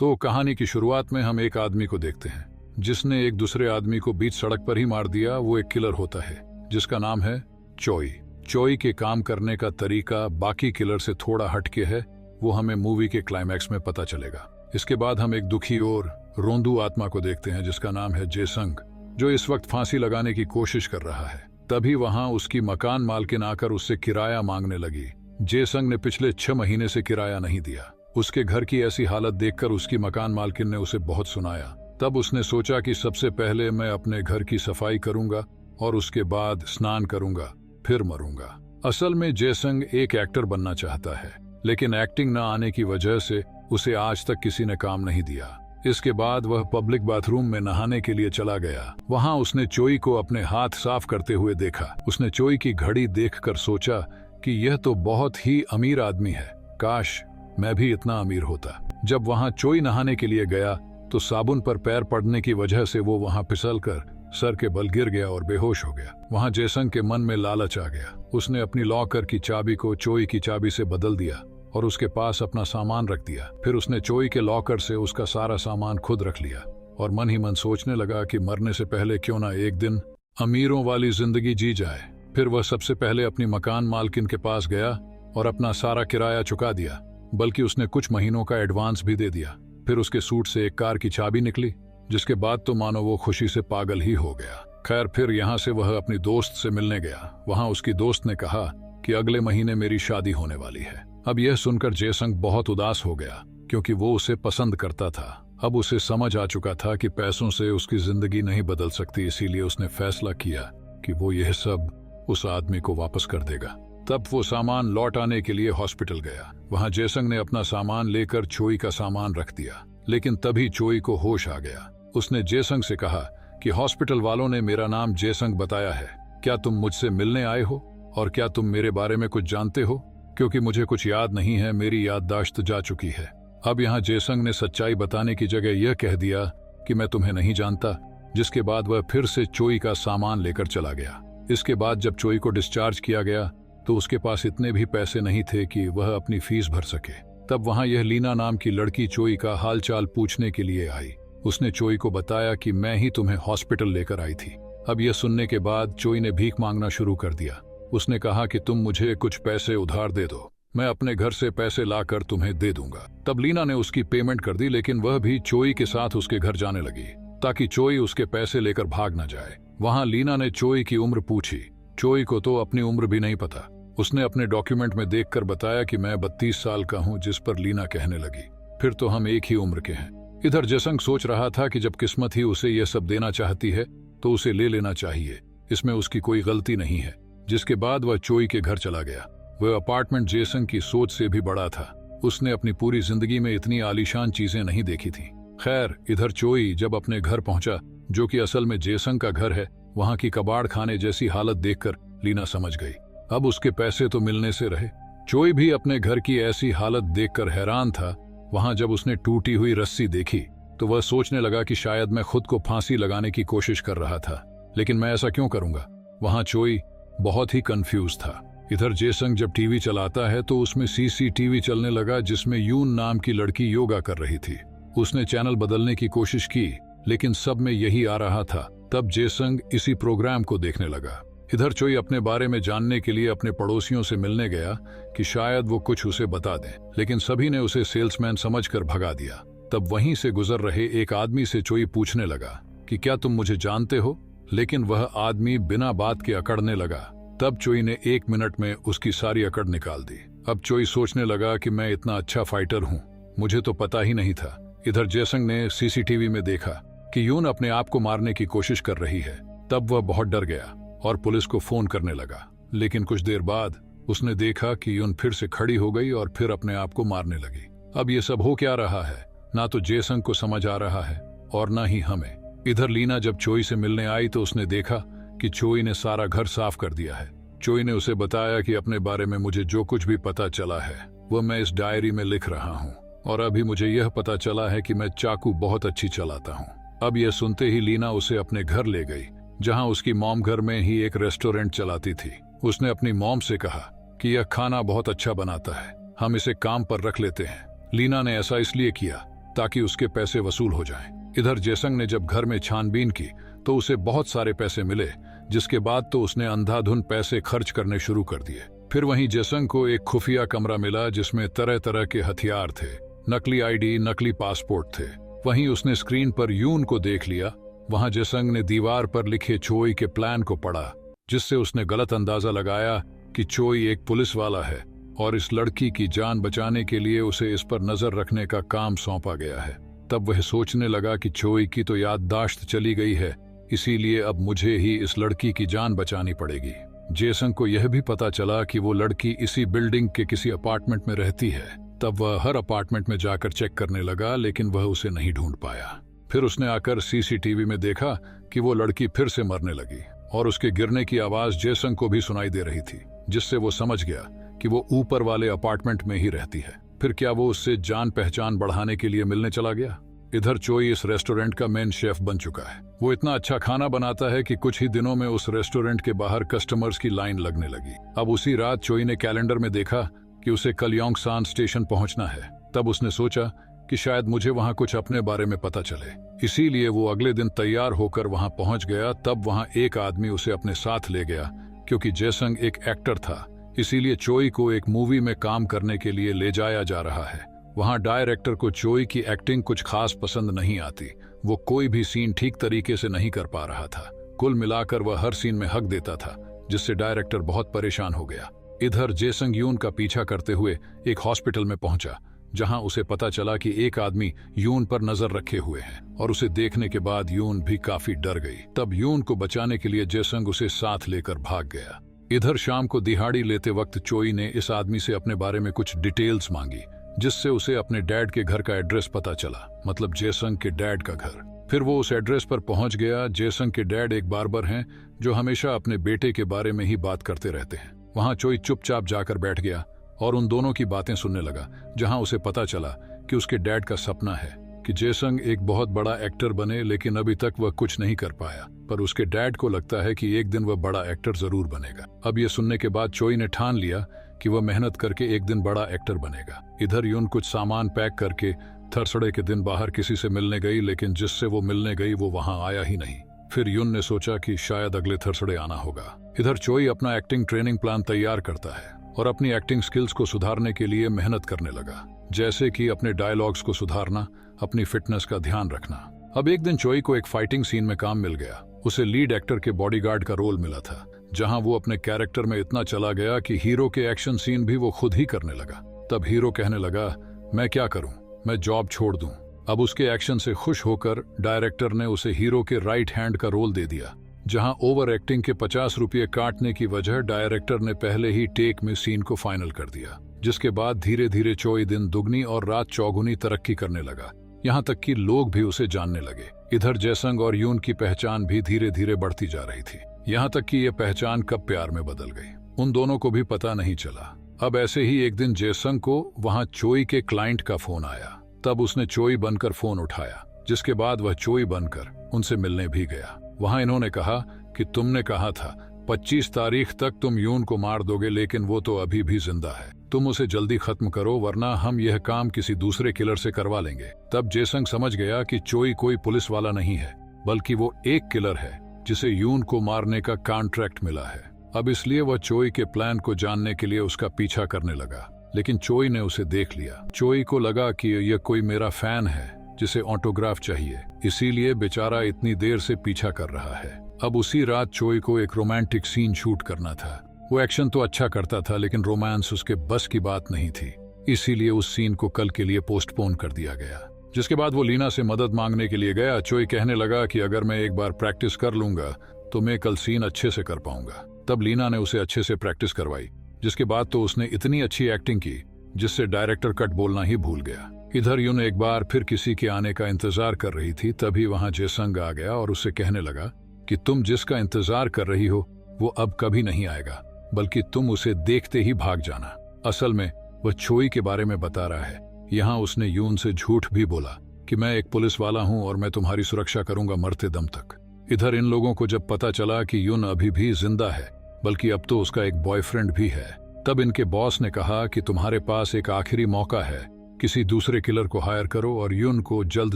तो कहानी की शुरुआत में हम एक आदमी को देखते हैं जिसने एक दूसरे आदमी को बीच सड़क पर ही मार दिया। वो एक किलर होता है जिसका नाम है चोई। चोई के काम करने का तरीका बाकी किलर से थोड़ा हटके है, वो हमें मूवी के क्लाइमैक्स में पता चलेगा। इसके बाद हम एक दुखी और रोंदू आत्मा को देखते हैं जिसका नाम है जेसंग, जो इस वक्त फांसी लगाने की कोशिश कर रहा है। तभी वहां उसकी मकान मालकिन आकर उससे किराया मांगने लगी। जेसंग ने पिछले 6 महीने से किराया नहीं दिया। उसके घर की ऐसी हालत देखकर उसकी मकान मालकिन ने उसे बहुत सुनाया। तब उसने सोचा कि सबसे पहले मैं अपने घर की सफाई करूंगा और उसके बाद स्नान करूंगा, फिर मरूंगा। असल में जेसंग एक एक्टर बनना चाहता है, लेकिन एक्टिंग न आने की वजह से उसे आज तक किसी ने काम नहीं दिया। इसके बाद वह पब्लिक बाथरूम में नहाने के लिए चला गया। वहां उसने चोई को अपने हाथ साफ करते हुए देखा। उसने चोई की घड़ी देखकर सोचा कि यह तो बहुत ही अमीर आदमी है, काश मैं भी इतना अमीर होता। जब वहां चोई नहाने के लिए गया तो साबुन पर पैर पड़ने की वजह से वो वहां फिसलकर सर के बल गिर गया और बेहोश हो गया। वहां जेसंग के मन में लालच आ गया। उसने अपनी लॉकर की चाबी को चोई की चाबी से बदल दिया और उसके पास अपना सामान रख दिया। फिर उसने चोई के लॉकर से उसका सारा सामान खुद रख लिया और मन ही मन सोचने लगा कि मरने से पहले क्यों ना एक दिन अमीरों वाली जिंदगी जी जाए। फिर वह सबसे पहले अपनी मकान मालकिन के पास गया और अपना सारा किराया चुका दिया, बल्कि उसने कुछ महीनों का एडवांस भी दे दिया। फिर उसके सूट से एक कार की चाबी निकली, जिसके बाद तो मानो वो खुशी से पागल ही हो गया। खैर, फिर यहाँ से वह अपनी दोस्त से मिलने गया। वहां उसकी दोस्त ने कहा कि अगले महीने मेरी शादी होने वाली है। अब यह सुनकर जेसंग बहुत उदास हो गया, क्योंकि वो उसे पसंद करता था। अब उसे समझ आ चुका था कि पैसों से उसकी जिंदगी नहीं बदल सकती, इसीलिए उसने फैसला किया कि वो यह सब उस आदमी को वापस कर देगा। तब वो सामान लौट आने के लिए हॉस्पिटल गया। वहां जेसंग ने अपना सामान लेकर चोई का सामान रख दिया, लेकिन तभी चोई को होश आ गया। उसने जेसंग से कहा कि हॉस्पिटल वालों ने मेरा नाम जेसंग बताया है, क्या तुम मुझसे मिलने आए हो और क्या तुम मेरे बारे में कुछ जानते हो? क्योंकि मुझे कुछ याद नहीं है, मेरी याददाश्त जा चुकी है। अब यहाँ जेसंग ने सच्चाई बताने की जगह यह कह दिया कि मैं तुम्हें नहीं जानता, जिसके बाद वह फिर से चोई का सामान लेकर चला गया। इसके बाद जब चोई को डिस्चार्ज किया गया तो उसके पास इतने भी पैसे नहीं थे कि वह अपनी फीस भर सके। तब वहां यह लीना नाम की लड़की चोई का हालचाल पूछने के लिए आई। उसने चोई को बताया कि मैं ही तुम्हें हॉस्पिटल लेकर आई थी। अब यह सुनने के बाद चोई ने भीख मांगना शुरू कर दिया। उसने कहा कि तुम मुझे कुछ पैसे उधार दे दो, मैं अपने घर से पैसे लाकर तुम्हें दे दूंगा। तब लीना ने उसकी पेमेंट कर दी, लेकिन वह भी चोई के साथ उसके घर जाने लगी ताकि चोई उसके पैसे लेकर भाग न जाए। वहां लीना ने चोई की उम्र पूछी। चोई को तो अपनी उम्र भी नहीं पता। उसने अपने डॉक्यूमेंट में देखकर बताया कि मैं 32 साल का हूं, जिस पर लीना कहने लगी, फिर तो हम एक ही उम्र के हैं। इधर जेसंग सोच रहा था कि जब किस्मत ही उसे यह सब देना चाहती है तो उसे ले लेना चाहिए, इसमें उसकी कोई गलती नहीं है। जिसके बाद वह चोई के घर चला गया। वह अपार्टमेंट जेसंग की सोच से भी बड़ा था। उसने अपनी पूरी जिंदगी में इतनी आलीशान चीजें नहीं देखी थी। खैर, इधर चोई जब अपने घर पहुंचा, जो कि असल में जेसंग का घर है, वहां की कबाड़ खाने जैसी हालत देखकर लीना समझ गई अब उसके पैसे तो मिलने से रहे। चोई भी अपने घर की ऐसी हालत देखकर हैरान था। वहां जब उसने टूटी हुई रस्सी देखी तो वह सोचने लगा कि शायद मैं खुद को फांसी लगाने की कोशिश कर रहा था, लेकिन मैं ऐसा क्यों करूंगा। वहां चोई बहुत ही कंफ्यूज था। इधर जेसंग जब टीवी चलाता है तो उसमें सीसीटीवी चलने लगा जिसमें यून नाम की लड़की योगा कर रही थी। उसने चैनल बदलने की कोशिश की, लेकिन सब में यही आ रहा था। तब जेसंग इसी प्रोग्राम को देखने लगा। इधर चोई अपने बारे में जानने के लिए अपने पड़ोसियों से मिलने गया कि शायद वो कुछ उसे बता दें, लेकिन सभी ने उसे सेल्समैन समझकर भगा दिया। तब वहीं से गुजर रहे एक आदमी से चोई पूछने लगा कि क्या तुम मुझे जानते हो, लेकिन वह आदमी बिना बात के अकड़ने लगा। तब चोई ने 1 मिनट में उसकी सारी अकड़ निकाल दी। अब चोई सोचने लगा कि मैं इतना अच्छा फाइटर हूँ, मुझे तो पता ही नहीं था। इधर जेसंग ने सीसीटीवी में देखा कि यून अपने आप को मारने की कोशिश कर रही है। तब वह बहुत डर गया और पुलिस को फोन करने लगा, लेकिन कुछ देर बाद उसने देखा कि यून फिर से खड़ी हो गई और फिर अपने आप को मारने लगी। अब ये सब हो क्या रहा है, ना तो जेसंग को समझ आ रहा है और ना ही हमें। इधर लीना जब चोई से मिलने आई तो उसने देखा कि चोई ने सारा घर साफ कर दिया है। चोई ने उसे बताया कि अपने बारे में मुझे जो कुछ भी पता चला है वह मैं इस डायरी में लिख रहा हूँ, और अभी मुझे यह पता चला है कि मैं चाकू बहुत अच्छी चलाता हूँ। अब यह सुनते ही लीना उसे अपने घर ले गई, जहाँ उसकी मॉम घर में ही एक रेस्टोरेंट चलाती थी। उसने अपनी मॉम से कहा कि यह खाना बहुत अच्छा बनाता है, हम इसे काम पर रख लेते हैं। लीना ने ऐसा इसलिए किया ताकि उसके पैसे वसूल हो जाएं। इधर जेसंग ने जब घर में छानबीन की तो उसे बहुत सारे पैसे मिले, जिसके बाद तो उसने अंधाधुन पैसे खर्च करने शुरू कर दिए। फिर वहीं जेसंग को एक खुफिया कमरा मिला जिसमें तरह तरह के हथियार थे, नकली आईडी, नकली पासपोर्ट थे। वहीं उसने स्क्रीन पर यून को देख लिया। वहां जेसंग ने दीवार पर लिखे चोई के प्लान को पढ़ा, जिससे उसने गलत अंदाजा लगाया कि चोई एक पुलिस वाला है और इस लड़की की जान बचाने के लिए उसे इस पर नजर रखने का काम सौंपा गया है। तब वह सोचने लगा कि चोई की तो याददाश्त चली गई है, इसीलिए अब मुझे ही इस लड़की की जान बचानी पड़ेगी। जेसंग को यह भी पता चला कि वो लड़की इसी बिल्डिंग के किसी अपार्टमेंट में रहती है। तब वह हर अपार्टमेंट में जाकर चेक करने लगा, लेकिन वह उसे नहीं ढूंढ पाया। फिर उसने आकर सीसीटीवी में देखा कि वो लड़की फिर से मरने लगी और उसके गिरने की आवाज जेसंग को भी सुनाई दे रही थी, जिससे वो समझ गया कि वो ऊपर वाले अपार्टमेंट में ही रहती है। फिर क्या वो उससे जान पहचान बढ़ाने के लिए मिलने चला गया? इधर चोई इस रेस्टोरेंट का मेन शेफ बन चुका है। वो इतना अच्छा खाना बनाता है कि कुछ ही दिनों में उस रेस्टोरेंट के बाहर कस्टमर्स की लाइन लगने लगी। अब उसी रात चोई ने कैलेंडर में देखा कि उसे कल योंगसान स्टेशन पहुंचना है। तब उसने सोचा कि शायद मुझे वहां कुछ अपने बारे में पता चले, इसीलिए वो अगले दिन तैयार होकर वहां पहुंच गया। तब वहां एक आदमी उसे अपने साथ ले गया। क्योंकि जेसंग एक एक्टर था, इसीलिए चोई को एक मूवी में काम करने के लिए ले जाया जा रहा है। वहां डायरेक्टर को चोई की एक्टिंग कुछ खास पसंद नहीं आती। वो कोई भी सीन ठीक तरीके से नहीं कर पा रहा था। कुल मिलाकर वह हर सीन में हक देता था, जिससे डायरेक्टर बहुत परेशान हो गया। इधर जेसंग यून का पीछा करते हुए एक हॉस्पिटल में पहुंचा, जहां उसे पता चला कि एक आदमी यून पर नजर रखे हुए हैं और उसे देखने के बाद यून भी काफी डर गई। तब यून को बचाने के लिए जेसंग उसे साथ लेकर भाग गया। इधर शाम को दिहाड़ी लेते वक्त चोई ने इस आदमी से अपने बारे में कुछ डिटेल्स मांगी, जिससे उसे अपने डैड के घर का एड्रेस पता चला, मतलब जेसंग के डैड का घर। फिर वो उस एड्रेस पर पहुंच गया। जेसंग के डैड एक बार्बर हैं जो हमेशा अपने बेटे के बारे में ही बात करते रहते हैं। वहां चोई चुपचाप जाकर बैठ गया और उन दोनों की बातें सुनने लगा, जहां उसे पता चला कि उसके डैड का सपना है कि जेसंग एक बहुत बड़ा एक्टर बने, लेकिन अभी तक वह कुछ नहीं कर पाया। पर उसके डैड को लगता है कि एक दिन वह बड़ा एक्टर जरूर बनेगा। अब यह सुनने के बाद चोई ने ठान लिया कि वह मेहनत करके एक दिन बड़ा एक्टर बनेगा। इधर यून कुछ सामान पैक करके थर्सडे के दिन बाहर किसी से मिलने गई, लेकिन जिससे वो मिलने गई वो वहां आया ही नहीं। फिर यून ने सोचा कि शायद अगले थर्सडे आना होगा। इधर चोई अपना एक्टिंग ट्रेनिंग प्लान तैयार करता है और अपनी एक्टिंग स्किल्स को सुधारने के लिए मेहनत करने लगा, जैसे कि अपने डायलॉग्स को सुधारना, अपनी फिटनेस का ध्यान रखना। अब एक दिन चोई को एक फाइटिंग सीन में काम मिल गया। उसे लीड एक्टर के बॉडीगार्ड का रोल मिला था, जहां वो अपने कैरेक्टर में इतना चला गया कि हीरो के एक्शन सीन भी वो खुद ही करने लगा। तब हीरो कहने लगा, मैं क्या करूं, मैं जॉब छोड़ दूं। अब उसके एक्शन से खुश होकर डायरेक्टर ने उसे हीरो के राइट हैंड का रोल दे दिया, जहां ओवर एक्टिंग के 50 रुपये काटने की वजह डायरेक्टर ने पहले ही टेक में सीन को फाइनल कर दिया। जिसके बाद धीरे धीरे चोई दिन दुगनी और रात चौगुनी तरक्की करने लगा, यहाँ तक कि लोग भी उसे जानने लगे। इधर जेसंग और यून की पहचान भी धीरे धीरे बढ़ती जा रही थी, यहाँ तक कि यह पहचान कब प्यार में बदल गई उन दोनों को भी पता नहीं चला। अब ऐसे ही एक दिन जेसंग को वहां चोई के क्लाइंट का फोन आया। तब उसने चोई बनकर फोन उठाया, जिसके बाद वह चोई बनकर उनसे मिलने भी गया। वहां इन्होंने कहा कि तुमने कहा था 25 तारीख तक तुम यून को मार दोगे, लेकिन वो तो अभी भी जिंदा है। तुम उसे जल्दी खत्म करो, वरना हम यह काम किसी दूसरे किलर से करवा लेंगे। तब जेसंग समझ गया कि चोई कोई पुलिस वाला नहीं है, बल्कि वो एक किलर है जिसे यून को मारने का कॉन्ट्रैक्ट मिला है। अब इसलिए वह चोई के प्लान को जानने के लिए उसका पीछा करने लगा, लेकिन चोई ने उसे देख लिया। चोई को लगा कि यह कोई मेरा फैन है जिसे ऑटोग्राफ चाहिए, इसीलिए बेचारा इतनी देर से पीछा कर रहा है। अब उसी रात चोई को एक रोमांटिक सीन शूट करना था। वो एक्शन तो अच्छा करता था, लेकिन रोमांस उसके बस की बात नहीं थी, इसीलिए उस सीन को कल के लिए पोस्टपोन कर दिया गया। जिसके बाद वो लीना से मदद मांगने के लिए गया। चोई कहने लगा कि अगर मैं एक बार प्रैक्टिस कर लूंगा तो मैं कल सीन अच्छे से कर पाऊंगा। तब लीना ने उसे अच्छे से प्रैक्टिस करवाई, जिसके बाद तो उसने इतनी अच्छी एक्टिंग की जिससे डायरेक्टर कट बोलना ही भूल गया। इधर यून एक बार फिर किसी के आने का इंतजार कर रही थी। तभी वहां जेसंग आ गया और उससे कहने लगा कि तुम जिसका इंतजार कर रही हो वो अब कभी नहीं आएगा, बल्कि तुम उसे देखते ही भाग जाना। असल में वह चोई के बारे में बता रहा है। यहाँ उसने यून से झूठ भी बोला कि मैं एक पुलिस वाला हूँ और मैं तुम्हारी सुरक्षा करूंगा मरते दम तक। इधर इन लोगों को जब पता चला कि यून अभी भी जिंदा है, बल्कि अब तो उसका एक बॉयफ्रेंड भी है, तब इनके बॉस ने कहा कि तुम्हारे पास एक आखिरी मौका है किसी दूसरे किलर को हायर करो और यून को जल्द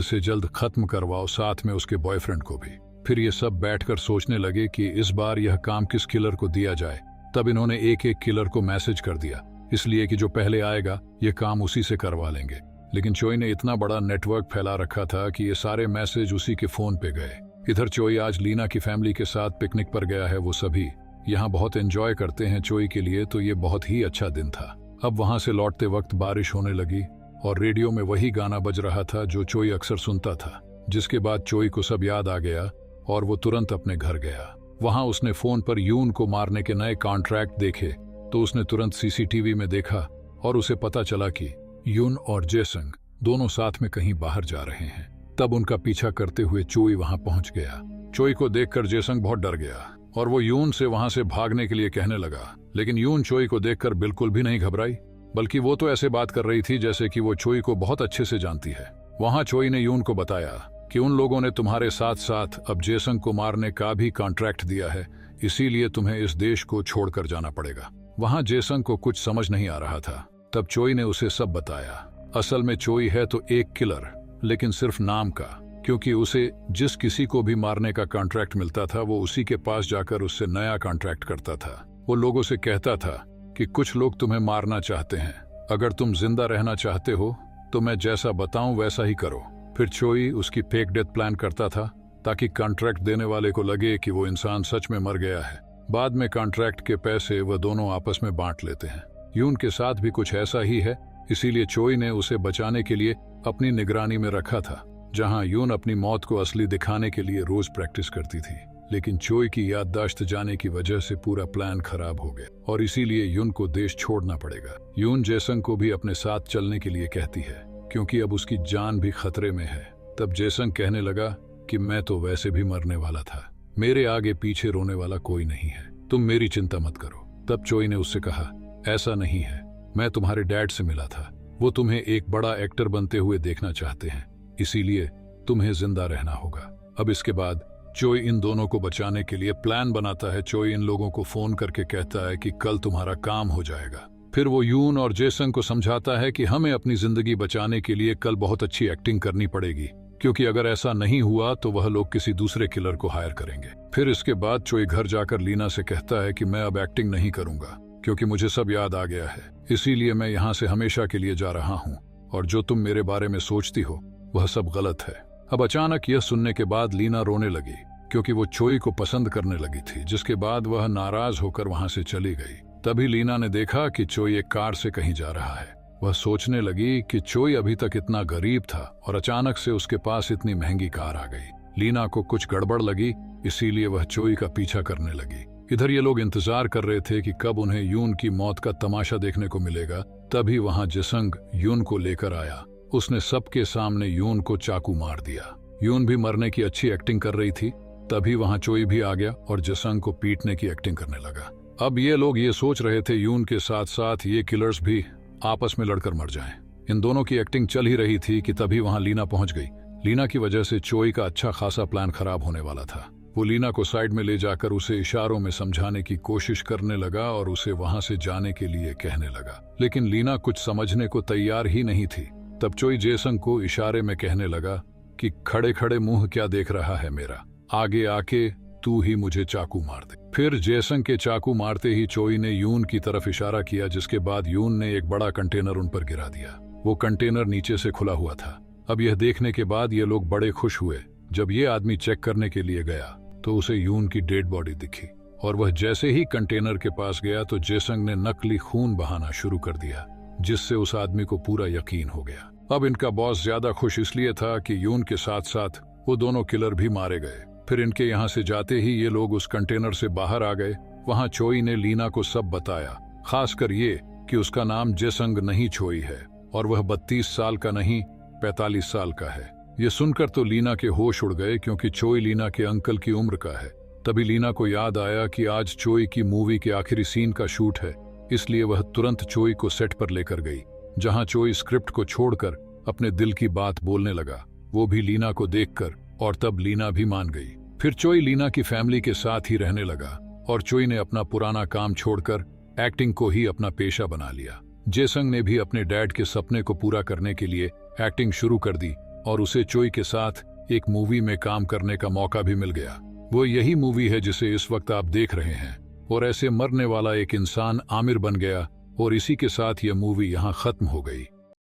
से जल्द खत्म करवाओ, साथ में उसके बॉयफ्रेंड को भी। फिर ये सब बैठकर सोचने लगे कि इस बार यह काम किस किलर को दिया जाए। तब इन्होंने एक एक किलर को मैसेज कर दिया, इसलिए कि जो पहले आएगा ये काम उसी से करवा लेंगे। लेकिन चोई ने इतना बड़ा नेटवर्क फैला रखा था कि ये सारे मैसेज उसी के फोन पे गए। इधर चोई आज लीना की फैमिली के साथ पिकनिक पर गया है। वो सभी यहाँ बहुत एंजॉय करते हैं चोई के लिए, तो ये बहुत ही अच्छा दिन था। अब वहां से लौटते वक्त बारिश होने लगी और रेडियो में वही गाना बज रहा था जो चोई अक्सर सुनता था। जिसके बाद चोई को सब याद आ गया और वो तुरंत अपने घर गया। वहां उसने फोन पर यून को मारने के नए कॉन्ट्रैक्ट देखे, तो उसने तुरंत सीसीटीवी में देखा और उसे पता चला कि यून और जेसंग दोनों साथ में कहीं बाहर जा रहे हैं। तब उनका पीछा करते हुए चोई वहां पहुंच गया। चोई को देखकर जेसंग बहुत डर गया और वो यून से वहां से भागने के लिए कहने लगा, लेकिन यून चोई को देखकर बिल्कुल भी नहीं घबराई, बल्कि वो तो ऐसे बात कर रही थी जैसे कि वो चोई को बहुत अच्छे से जानती है। वहां चोई ने यून को बताया कि उन लोगों ने तुम्हारे साथ साथ अब जेसंग को मारने का भी कॉन्ट्रैक्ट दिया है, इसीलिए तुम्हें इस देश को छोड़कर जाना पड़ेगा। वहां जेसंग को कुछ समझ नहीं आ रहा था। तब चोई ने उसे सब बताया। असल में चोई है तो एक किलर, लेकिन सिर्फ नाम का, क्योंकि उसे जिस किसी को भी मारने का कॉन्ट्रैक्ट मिलता था वो उसी के पास जाकर उससे नया कॉन्ट्रैक्ट करता था। वो लोगों से कहता था कि कुछ लोग तुम्हें मारना चाहते हैं, अगर तुम जिंदा रहना चाहते हो तो मैं जैसा बताऊं वैसा ही करो। फिर चोई उसकी फेक डेथ प्लान करता था ताकि कॉन्ट्रैक्ट देने वाले को लगे कि वो इंसान सच में मर गया है। बाद में कॉन्ट्रैक्ट के पैसे वह दोनों आपस में बांट लेते हैं। यून के साथ भी कुछ ऐसा ही है, इसीलिए चोई ने उसे बचाने के लिए अपनी निगरानी में रखा था, जहां यून अपनी मौत को असली दिखाने के लिए रोज प्रैक्टिस करती थी। लेकिन चोई की याददाश्त जाने की वजह से पूरा प्लान खराब हो गया और इसीलिए यून को देश छोड़ना पड़ेगा। यून जेसंग को भी अपने साथ चलने के लिए कहती है, क्योंकि अब उसकी जान भी खतरे में है। तब जेसंग कहने लगा कि मैं तो वैसे भी मरने वाला था, मेरे आगे पीछे रोने वाला कोई नहीं है, तुम मेरी चिंता मत करो। तब चोई ने उससे कहा, ऐसा नहीं है, मैं तुम्हारे डैड से मिला था, वो तुम्हें एक बड़ा एक्टर बनते हुए देखना चाहते हैं, इसीलिए तुम्हें जिंदा रहना होगा। अब इसके बाद चोई इन दोनों को बचाने के लिए प्लान बनाता है। चोई इन लोगों को फोन करके कहता है कि कल तुम्हारा काम हो जाएगा। फिर वो यून और जेसंग को समझाता है कि हमें अपनी जिंदगी बचाने के लिए कल बहुत अच्छी एक्टिंग करनी पड़ेगी, क्योंकि अगर ऐसा नहीं हुआ तो वह लोग किसी दूसरे किलर को हायर करेंगे। फिर इसके बाद चोई घर जाकर लीना से कहता है कि मैं अब एक्टिंग नहीं करूंगा, क्योंकि मुझे सब याद आ गया है, इसीलिए मैं यहाँ से हमेशा के लिए जा रहा हूँ और जो तुम मेरे बारे में सोचती हो वह सब गलत है। अब अचानक यह सुनने के बाद लीना रोने लगी, क्योंकि वो चोई को पसंद करने लगी थी, जिसके बाद वह नाराज होकर वहां से चली गई। तभी लीना ने देखा कि चोई एक कार से कहीं जा रहा है। वह सोचने लगी कि चोई अभी तक इतना गरीब था और अचानक से उसके पास इतनी महंगी कार आ गई। लीना को कुछ गड़बड़ लगी, इसीलिए वह चोई का पीछा करने लगी। इधर ये लोग इंतजार कर रहे थे कि कब उन्हें यून की मौत का तमाशा देखने को मिलेगा। तभी वहां जेसंग यून को लेकर आया। उसने सबके सामने यून को चाकू मार दिया। यून भी मरने की अच्छी एक्टिंग कर रही थी। तभी वहां चोई भी आ गया और जेसंग को पीटने की एक्टिंग करने लगा। अब ये लोग ये सोच रहे थे यून के साथ साथ ये किलर्स भी आपस में लड़कर मर जाएं। इन दोनों की एक्टिंग चल ही रही थी कि तभी वहां लीना पहुंच गई। लीना की वजह से चोई का अच्छा खासा प्लान खराब होने वाला था। वो लीना को साइड में ले जाकर उसे इशारों में समझाने की कोशिश करने लगा और उसे वहां से जाने के लिए कहने लगा, लेकिन लीना कुछ समझने को तैयार ही नहीं थी। तब चोई जेसंग को इशारे में कहने लगा कि खड़े खड़े मुंह क्या देख रहा है मेरा, आगे आके तू ही मुझे चाकू मार दे। फिर जेसंग के चाकू मारते ही चोई ने यून की तरफ इशारा किया, जिसके बाद यून ने एक बड़ा कंटेनर उन पर गिरा दिया। वो कंटेनर नीचे से खुला हुआ था। अब यह देखने के बाद ये लोग बड़े खुश हुए। जब ये आदमी चेक करने के लिए गया तो उसे यून की डेड बॉडी दिखी और वह जैसे ही कंटेनर के पास गया तो जेसंग ने नकली खून बहाना शुरू कर दिया, जिससे उस आदमी को पूरा यकीन हो गया। अब इनका बॉस ज्यादा खुश इसलिए था कि यून के साथ साथ वो दोनों किलर भी मारे गए। फिर इनके यहाँ से जाते ही ये लोग उस कंटेनर से बाहर आ गए। वहां चोई ने लीना को सब बताया, खासकर ये कि उसका नाम जेसंग नहीं चोई है और वह 32 साल का नहीं 45 साल का है। ये सुनकर तो लीना के होश उड़ गए, क्योंकि चोई लीना के अंकल की उम्र का है। तभी लीना को याद आया कि आज चोई की मूवी के आखिरी सीन का शूट है, इसलिए वह तुरंत चोई को सेट पर लेकर गई, जहां चोई स्क्रिप्ट को छोड़कर अपने दिल की बात बोलने लगा, वो भी लीना को देखकर, और तब लीना भी मान गई। फिर चोई लीना की फैमिली के साथ ही रहने लगा और चोई ने अपना पुराना काम छोड़कर एक्टिंग को ही अपना पेशा बना लिया। जेसंग ने भी अपने डैड के सपने को पूरा करने के लिए एक्टिंग शुरू कर दी और उसे चोई के साथ एक मूवी में काम करने का मौका भी मिल गया। वो यही मूवी है जिसे इस वक्त आप देख रहे हैं। और ऐसे मरने वाला एक इंसान आमिर बन गया और इसी के साथ यह मूवी यहाँ खत्म हो गई।